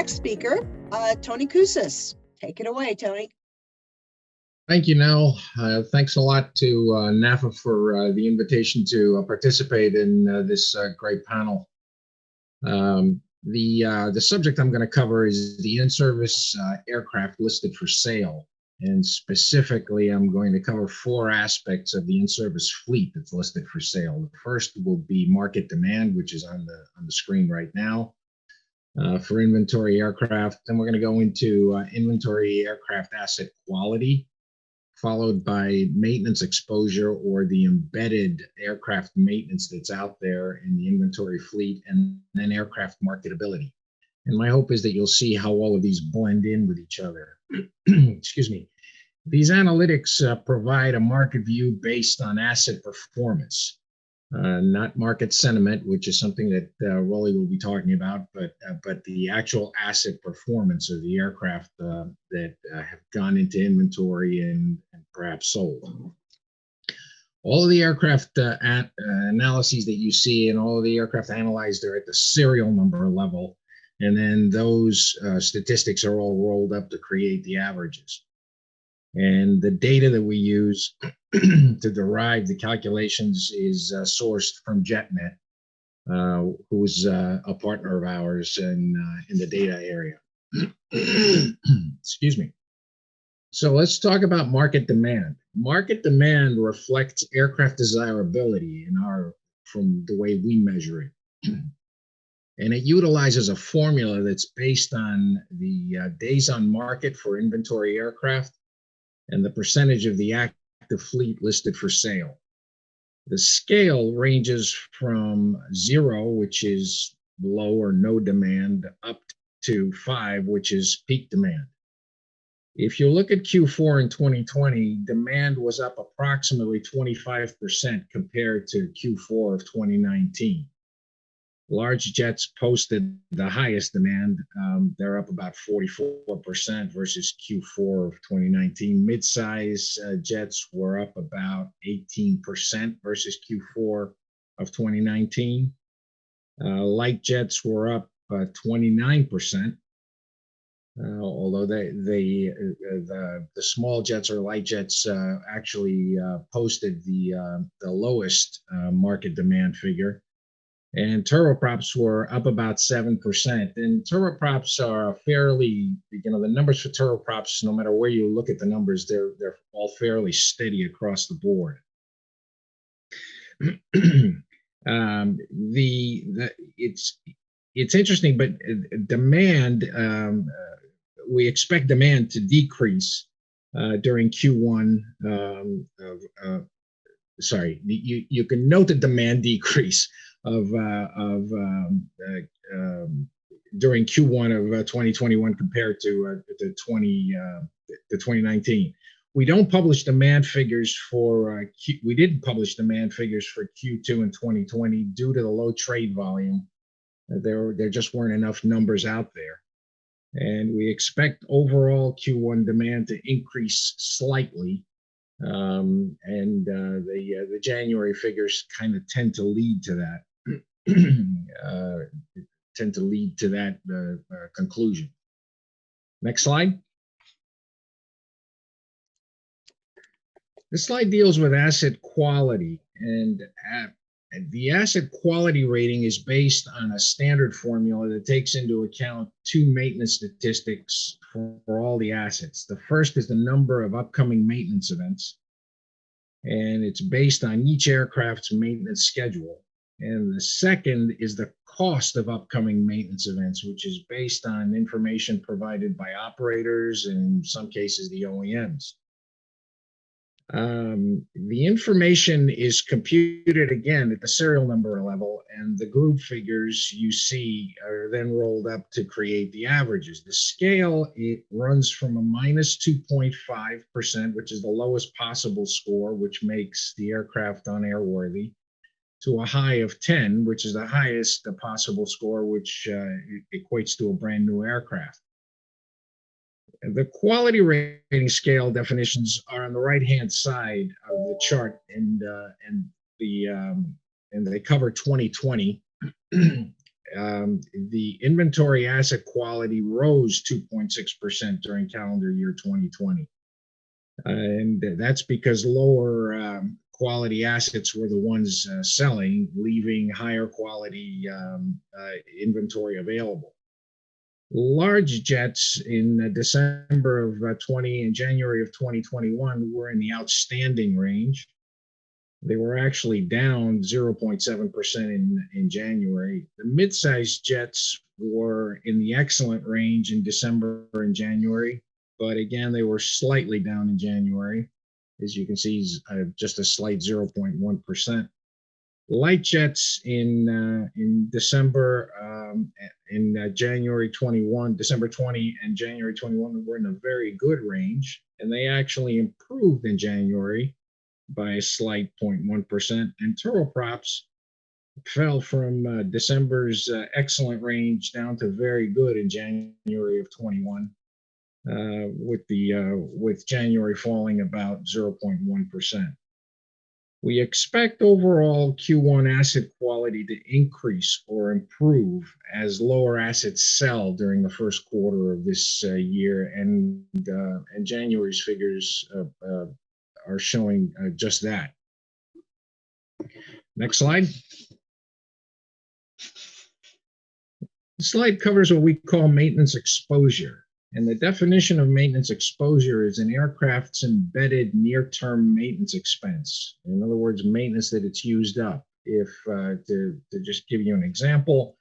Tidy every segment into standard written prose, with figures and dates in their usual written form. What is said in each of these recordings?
next speaker, Tony Kioussis. Take it away, Tony. Thank you, Nell. Thanks a lot to NAFA for the invitation to participate in this great panel. The subject I'm going to cover is the in-service aircraft listed for sale. And specifically, I'm going to cover 4 aspects of the in-service fleet that's listed for sale. The first will be market demand, which is on the screen right now, for inventory aircraft. Then we're going to go into inventory aircraft asset quality, followed by maintenance exposure, or the embedded aircraft maintenance that's out there in the inventory fleet, and then aircraft marketability. And my hope is that you'll see how all of these blend in with each other. Excuse me. These analytics provide a market view based on asset performance, not market sentiment, which is something that Rolly will be talking about, but the actual asset performance of the aircraft that have gone into inventory and perhaps sold. All of the aircraft analyses that you see and all of the aircraft analyzed are at the serial number level. And then those statistics are all rolled up to create the averages. And the data that we use to derive the calculations is sourced from JetNet, who's a partner of ours in the data area. Excuse me. So let's talk about market demand. Market demand reflects aircraft desirability from the way we measure it. And it utilizes a formula that's based on the days on market for inventory aircraft and the percentage of the active fleet listed for sale. The scale ranges from 0, which is low or no demand, up to 5, which is peak demand. If you look at Q4 in 2020, demand was up approximately 25% compared to Q4 of 2019. Large jets posted the highest demand. They're up about 44% versus Q4 of 2019. Mid-size jets were up about 18% versus Q4 of 2019. Light jets were up 29%, although the small jets or light jets actually posted the lowest market demand figure. And turboprops were up about 7%. And turboprops are fairly, the numbers for turboprops, no matter where you look at the numbers, they're all fairly steady across the board. It's interesting, but demand, we expect demand to decrease during Q1. Sorry, you can note the demand decrease during Q1 of 2021 compared to 2019. We don't publish demand figures for we didn't publish demand figures for Q2 in 2020 due to the low trade volume. There just weren't enough numbers out there, and we expect overall Q1 demand to increase slightly. The January figures kind of tend to lead to that. Conclusion. Next slide. This slide deals with asset quality, and the asset quality rating is based on a standard formula that takes into account 2 maintenance statistics for all the assets. The first is the number of upcoming maintenance events, and it's based on each aircraft's maintenance schedule. And the second is the cost of upcoming maintenance events, which is based on information provided by operators and in some cases the OEMs. The information is computed again at the serial number level, and the group figures you see are then rolled up to create the averages. The scale, it runs from a -2.5%, which is the lowest possible score, which makes the aircraft unairworthy, to a high of 10, which is the highest possible score, which equates to a brand new aircraft. The quality rating scale definitions are on the right-hand side of the chart, and they cover 2020. the inventory asset quality rose 2.6% during calendar year 2020. And that's because lower quality assets were the ones selling, leaving higher quality inventory available. Large jets in December of 20 and January of 2021 were in the outstanding range. They were actually down 0.7% in January. The mid-sized jets were in the excellent range in December and January, but again, they were slightly down in January. As you can see, just a slight 0.1%. Light jets in December January 21, December 20 and January 21 were in a very good range, and they actually improved in January by a slight 0.1%, and turboprops fell from December's excellent range down to very good in January of 21, with January falling about 0.1%. We expect overall Q1 asset quality to increase or improve as lower assets sell during the first quarter of this year, and January's figures are showing just that. Next slide. The slide covers what we call maintenance exposure. And the definition of maintenance exposure is an aircraft's embedded near-term maintenance expense. In other words, maintenance that it's used up. If to just give you an example,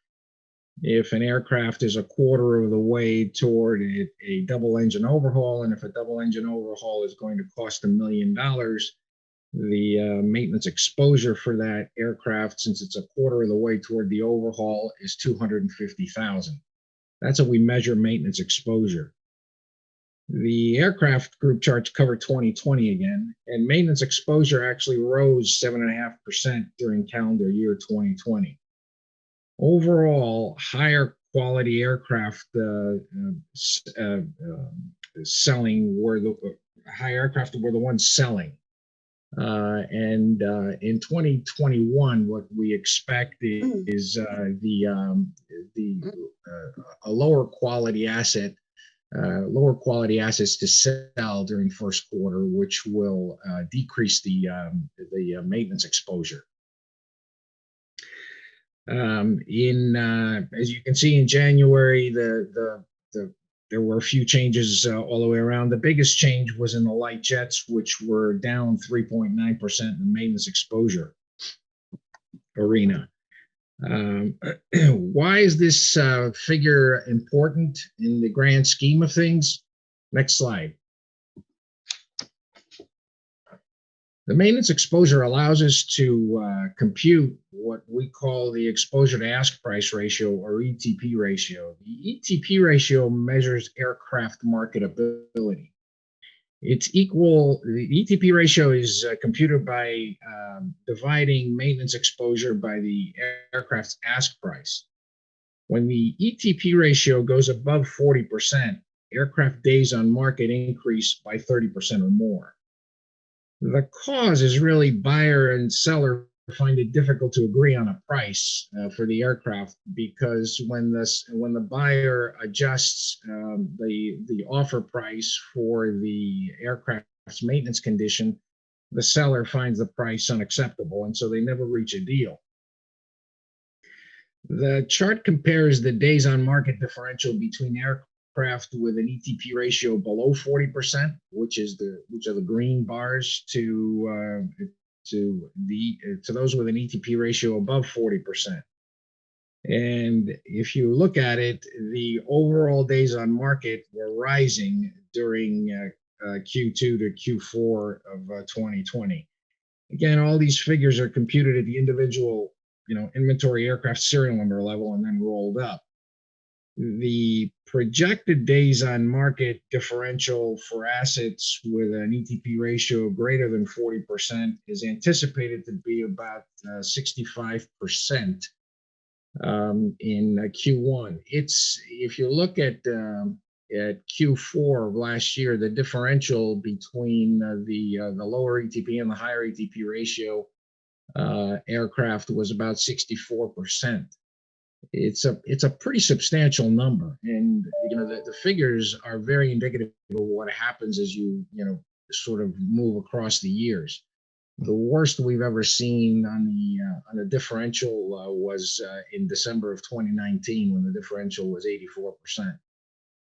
if an aircraft is a quarter of the way toward a double engine overhaul, and if a double engine overhaul is going to cost $1 million, the maintenance exposure for that aircraft, since it's a quarter of the way toward the overhaul, is $250,000. That's how we measure maintenance exposure. The aircraft group charts cover 2020 again, and maintenance exposure actually rose 7.5% during calendar year 2020. Overall, higher quality aircraft selling were the high aircraft were the ones selling. And in 2021, what we expect is a lower quality assets to sell during first quarter, which will decrease the maintenance exposure. As you can see, in January, there were a few changes all the way around. The biggest change was in the light jets, which were down 3.9% in the maintenance exposure arena. Why is this figure important in the grand scheme of things? Next slide. The maintenance exposure allows us to compute what we call the exposure to ask price ratio, or ETP ratio. The ETP ratio measures aircraft marketability. It's equal, the ETP ratio is computed by dividing maintenance exposure by the aircraft's ask price. When the ETP ratio goes above 40%, aircraft days on market increase by 30% or more. The cause is really buyer and seller find it difficult to agree on a price for the aircraft, because when the buyer adjusts the offer price for the aircraft's maintenance condition, the seller finds the price unacceptable, and so they never reach a deal. The chart compares the days on market differential between aircraft with an ETP ratio below 40%, which are the green bars, to those with an ETP ratio above 40%. And if you look at it, the overall days on market were rising during Q2 to Q4 of 2020. Again, all these figures are computed at the individual, inventory aircraft serial number level and then rolled up. The projected days on market differential for assets with an ETP ratio greater than 40% is anticipated to be about 65% in Q1. If you look at Q4 of last year, the differential between the lower ETP and the higher ETP ratio aircraft was about 64%. it's a pretty substantial number, and the figures are very indicative of what happens as you sort of move across the years. The worst we've ever seen on the differential was in December of 2019, when the differential was 84%,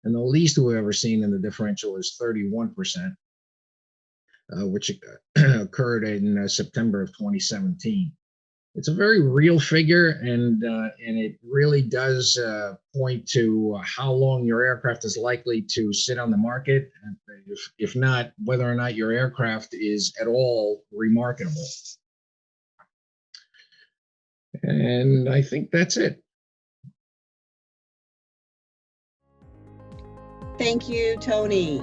and the least we've ever seen in the differential is 31%, which occurred in September of 2017. It's a very real figure, and it really does point to how long your aircraft is likely to sit on the market, and if not, whether or not your aircraft is at all remarketable. And I think that's it. Thank you, Tony.